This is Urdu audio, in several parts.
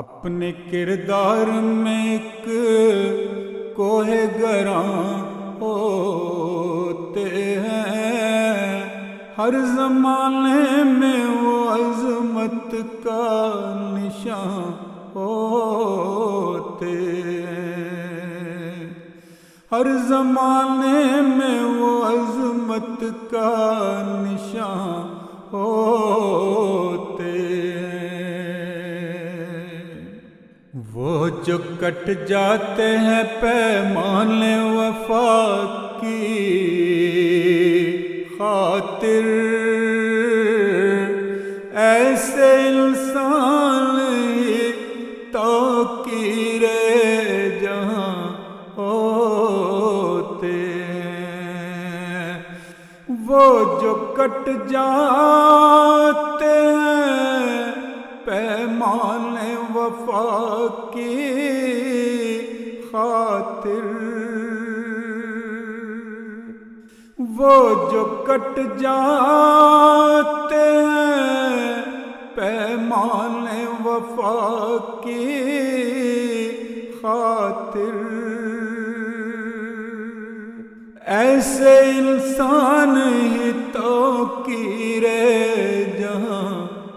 اپنے کردار میں ایک کوہ گراں ہوتے ہیں، ہر زمانے میں وہ عظمت کا نشان ہوتے ہیں، ہر زمانے میں وہ عظمت کا نشان ہوتے ہیں۔ وہ جو کٹ جاتے ہیں پیمان وفا کی خاطر، ایسے انسان توقیر جہاں ہوتے ہیں۔ وہ جو کٹ جاتے ہیں پیمان وفا کی خاطر، وہ جو کٹ جاتے ہیں پیمان وفا کی خاطر، ایسے انسان ہی توقیر جہاں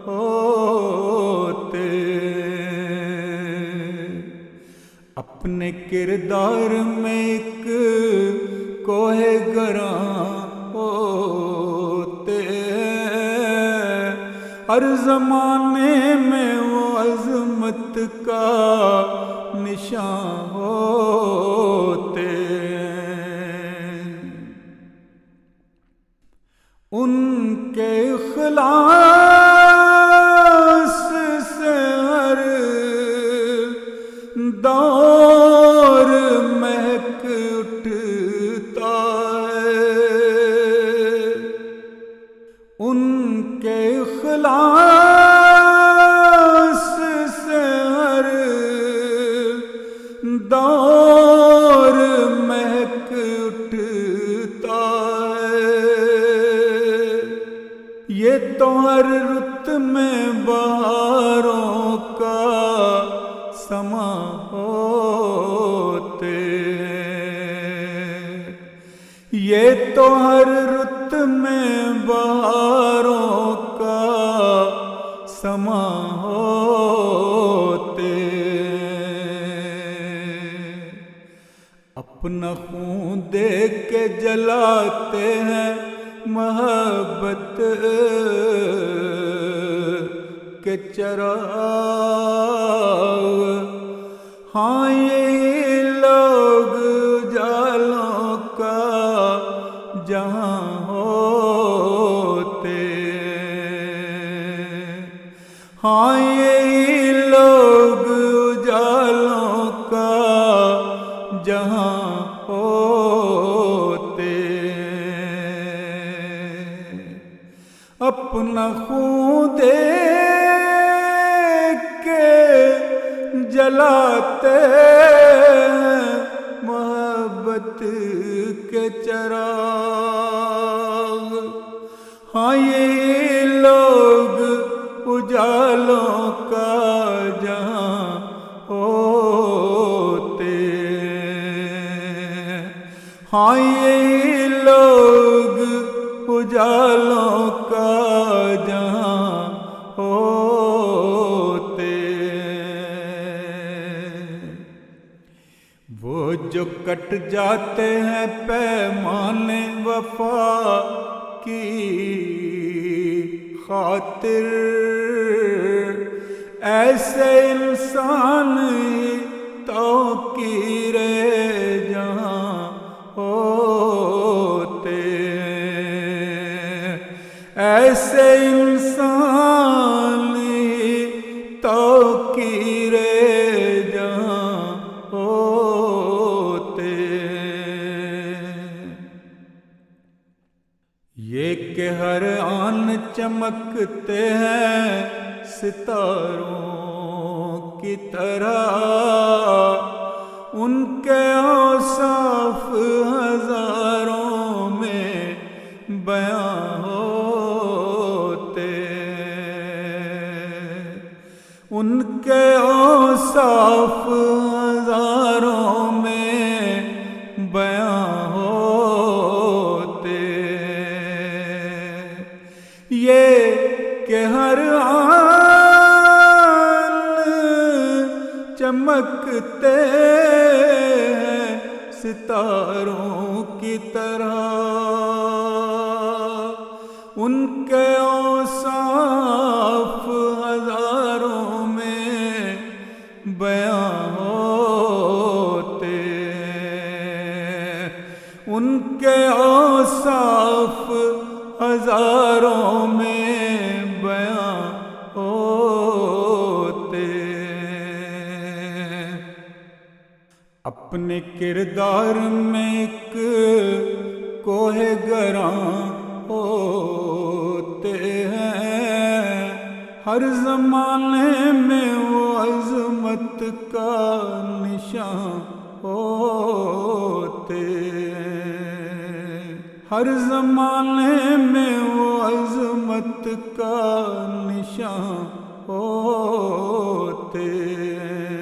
ہوتے ہیں۔ اپنے کردار میں ایک کوہ گراں ہوتے ہیں، ہر زمانے میں وہ عظمت کا نشان ہوتے ہیں۔ ان کے اخلاص سے ہر دور مہک اٹھتا ہے، ان کے اخلاص سے ہر دور مہک اٹھتا ہے۔ یہ تو ہر رت میں بہاروں کا سما ہوتے ہیں، یہ تو ہر رت میں بہاروں کا سما ہوتے ہیں۔ اپنا خون دے کے جلاتے ہیں محبت کے چراغ، ہاں یہی لوگ اجالوں کا جہاں ہوتے ہیں، ہاں یہی لوگ اجالوں کا جہاں ہوتے ہیں۔ اپنا خون دے جلاتے ہیں محبت کے چراغ، ہاں یہ لوگ اجالوں کا جہاں ہوتے ہیں، ہاں یہ لوگ اجالوں کا جہاں ہوتے ہیں۔ وہ جو کٹ جاتے ہیں پیمان وفا کی خاطر، ایسے انسان توقیر جہاں ہوتے ہیں، ایسے انسان توقیر جہاں ہوتے ہیں۔ یہ کہ ہر آن چمکتے ہیں ستاروں کی طرح، ان کے اوصاف ہزاروں میں بیان ہوتے ان کے اوصاف ہزاروں میں بیاں ہوتے، یہ کہ ہر آن چمکتے ہیں ستاروں کی طرح، ان کے اوصاف ہزاروں میں بیاں ہوتے، ان کے اوصاف ہزاروں میں بیاں ہوتے۔ اپنے کردار میں ایک کوہ گراں ہوتے ہیں، ہر زمانے میں وہ عظمت کا نشان ہوتے ہیں، ہر زمانے میں وہ عظمت کا نشان ہوتے ہیں۔